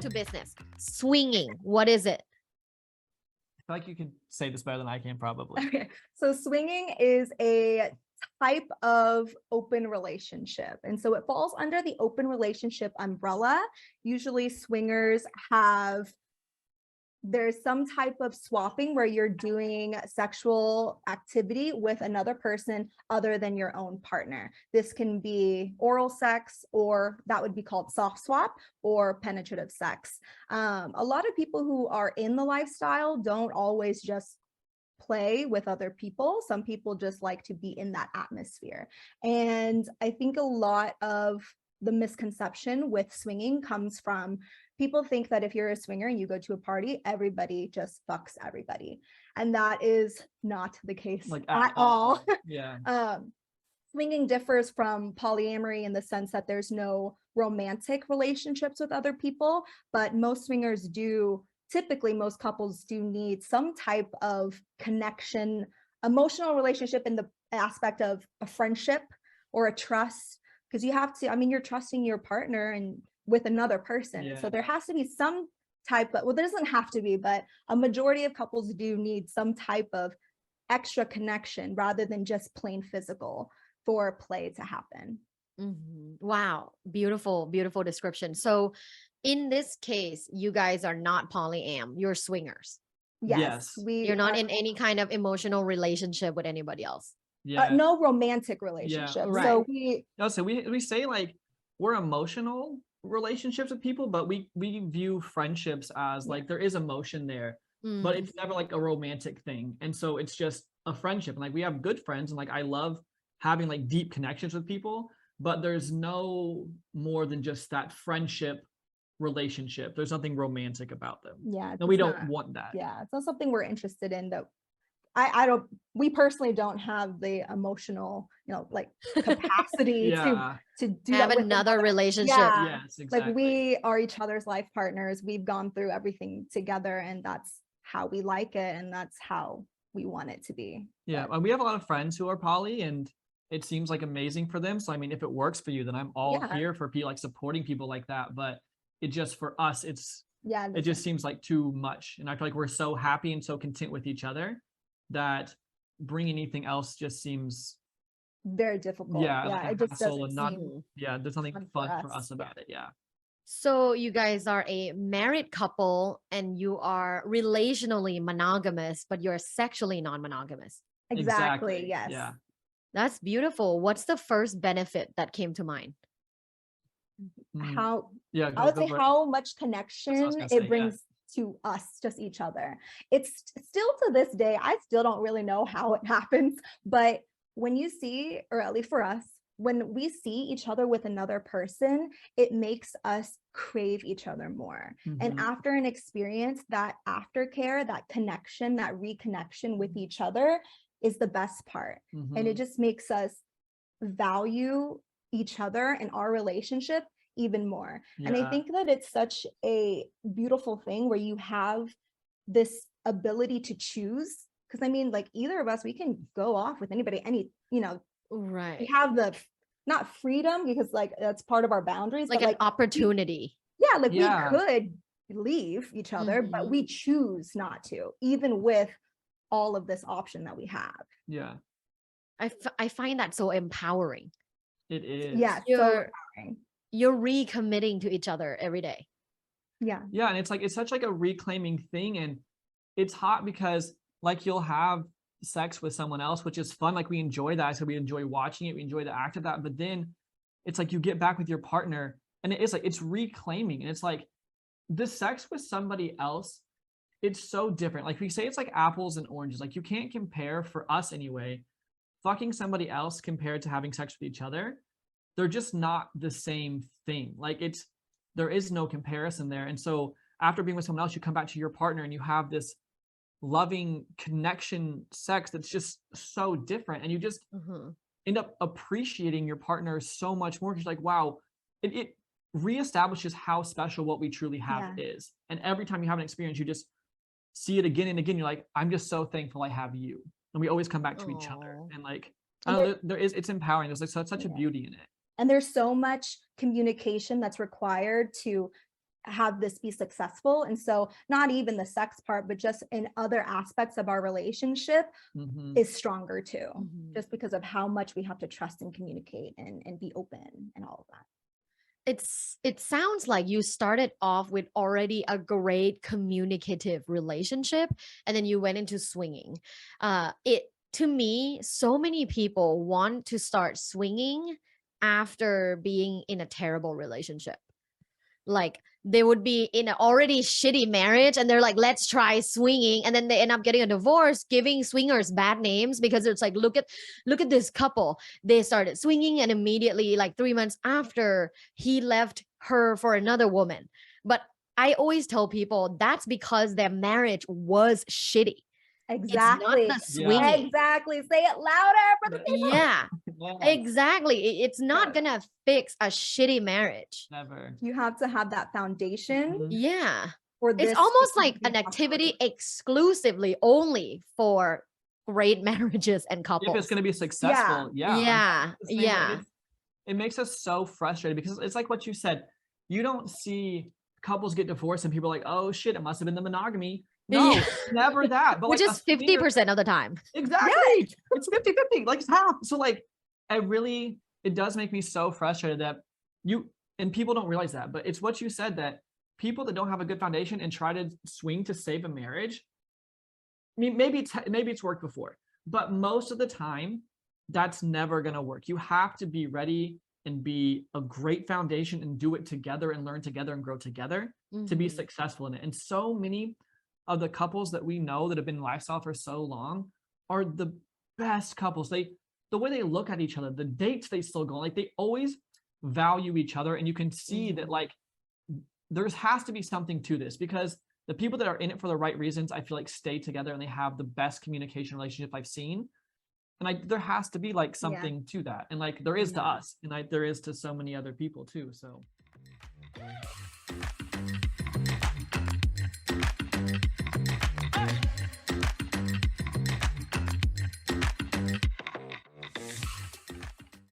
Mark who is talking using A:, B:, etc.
A: get to business. Swinging, what is it?
B: I feel like you can say this better than I can probably.
C: Okay. So swinging is a type of open relationship. And so it falls under the open relationship umbrella. Usually swingers there's some type of swapping where you're doing sexual activity with another person other than your own partner. This can be oral sex, or that would be called soft swap, or penetrative sex. A lot of people who are in the lifestyle don't always just play with other people. Some people just like to be in that atmosphere. And I think a lot of the misconception with swinging comes from people think that if you're a swinger and you go to a party, everybody just fucks everybody. And that is not the case
B: Like
C: at all.
B: Yeah.
C: Swinging differs from polyamory in the sense that there's no romantic relationships with other people, but most swingers do, typically most couples do need some type of connection, emotional relationship in the aspect of a friendship or a trust, because you have to, I mean, you're trusting your partner and with another person.
B: Yeah.
C: So there has to be some type of, well, there doesn't have to be, but a majority of couples do need some type of extra connection rather than just plain physical for play to happen.
A: Wow. Beautiful, beautiful description. So in this case, you guys are not polyam, you're swingers.
C: Yes.
A: You're not in any kind of emotional relationship with anybody else.
B: Yeah.
C: No romantic relationship.
A: right.
C: So
B: we say like we're emotional relationships with people, but we view friendships as like there is emotion there, but it's never like a romantic thing. And so it's just a friendship. And like we have good friends, and like I love having like deep connections with people, but there's no more than just that friendship relationship. There's nothing romantic about them.
C: Yeah.
B: And we don't want that.
C: Yeah. It's not something we're interested in, that we personally don't have the emotional, like capacity to do
A: have
C: that with
A: another relationship.
C: Yeah.
B: Yes, exactly.
C: Like we are each other's life partners. We've gone through everything together, and that's how we like it, and that's how we want it to be.
B: Yeah. And we have a lot of friends who are poly, and it seems like amazing for them. So I mean, if it works for you, then I'm all here for people, like supporting people like that. But it just, for us, it just seems like too much. And I feel like we're so happy and so content with each other that bringing anything else just seems
C: very difficult.
B: Yeah.
C: Yeah.
B: Like
C: it just
B: hassle,
C: doesn't
B: and
C: seem
B: there's nothing fun for us about it. Yeah.
A: So you guys are a married couple and you are relationally monogamous, but you're sexually non-monogamous.
C: Exactly. Yes.
B: Yeah.
A: That's beautiful. What's the first benefit that came to mind?
C: I
B: go
C: would say
B: for it.
C: how much connection it brings to us, just each other. It's still, to this day, I still don't really know how it happens, but when you see, or at least for us, when we see each other with another person, it makes us crave each other more. And after an experience, that aftercare, that connection, that reconnection with each other is the best part. And it just makes us value each other and our relationship even more. And I think that it's such a beautiful thing where you have this ability to choose. Because I mean, like either of us, we can go off with anybody,
A: right.
C: We have the, not freedom, because like that's part of our boundaries,
A: like
C: but
A: an opportunity.
C: We could leave each other, but we choose not to, even with all of this option that we have.
B: Yeah.
A: I find that so empowering.
B: It is.
C: Yeah.
A: You're recommitting to each other every day.
C: Yeah.
B: Yeah. And it's such like a reclaiming thing. And it's hot because like you'll have sex with someone else, which is fun. Like we enjoy that. So we enjoy watching it. We enjoy the act of that. But then it's like you get back with your partner and it is like, it's reclaiming. And it's like the sex with somebody else, it's so different. Like we say, it's like apples and oranges. Like you can't compare, for us anyway, fucking somebody else compared to having sex with each other. They're just not the same thing. Like there is no comparison there. And so after being with someone else, you come back to your partner and you have this loving connection sex that's just so different. And you just end up appreciating your partner so much more. Because like, wow, it reestablishes how special what we truly have is. And every time you have an experience, you just see it again and again. You're like, I'm just so thankful I have you. And we always come back to each other. And like, it's empowering. There's like such a beauty in it.
C: And there's so much communication that's required to have this be successful. And so not even the sex part, but just in other aspects of our relationship is stronger too, just because of how much we have to trust and communicate and be open and all of that.
A: It sounds like you started off with already a great communicative relationship, and then you went into swinging. To me, so many people want to start swinging after being in a terrible relationship. Like they would be in an already shitty marriage and they're like, let's try swinging, and then they end up getting a divorce, giving swingers bad names, because it's like, look at this couple, they started swinging and immediately like 3 months after he left her for another woman. But I always tell people that's because their marriage was shitty.
C: Exactly.
A: It's not the swinging.
C: Exactly. Say it louder for the people.
A: Yeah. Exactly. It's not gonna fix a shitty marriage.
B: Never.
C: You have to have that foundation.
A: Yeah.
C: For this
A: it's almost like an activity exclusively only for great marriages and couples.
B: If it's gonna be successful,
A: yeah.
B: It makes us so frustrated because it's like what you said. You don't see couples get divorced and people are like, oh shit, it must have been the monogamy. No, it's never that. But
A: which
B: like
A: is 50% of the time.
B: Exactly. Yeah. It's 50-50. Like it's half. So like it does make me so frustrated that and people don't realize that, but it's what you said, that people that don't have a good foundation and try to swing to save a marriage. I mean, maybe it's worked before, but most of the time that's never going to work. You have to be ready and be a great foundation and do it together and learn together and grow together to be successful in it. And so many of the couples that we know that have been in lifestyle for so long are the best couples. The way they look at each other, the dates they still go, like they always value each other. And you can see that like there has to be something to this, because the people that are in it for the right reasons, I feel like stay together and they have the best communication relationship I've seen. And there has to be like something to that. And like there is to us, and there is to so many other people too. So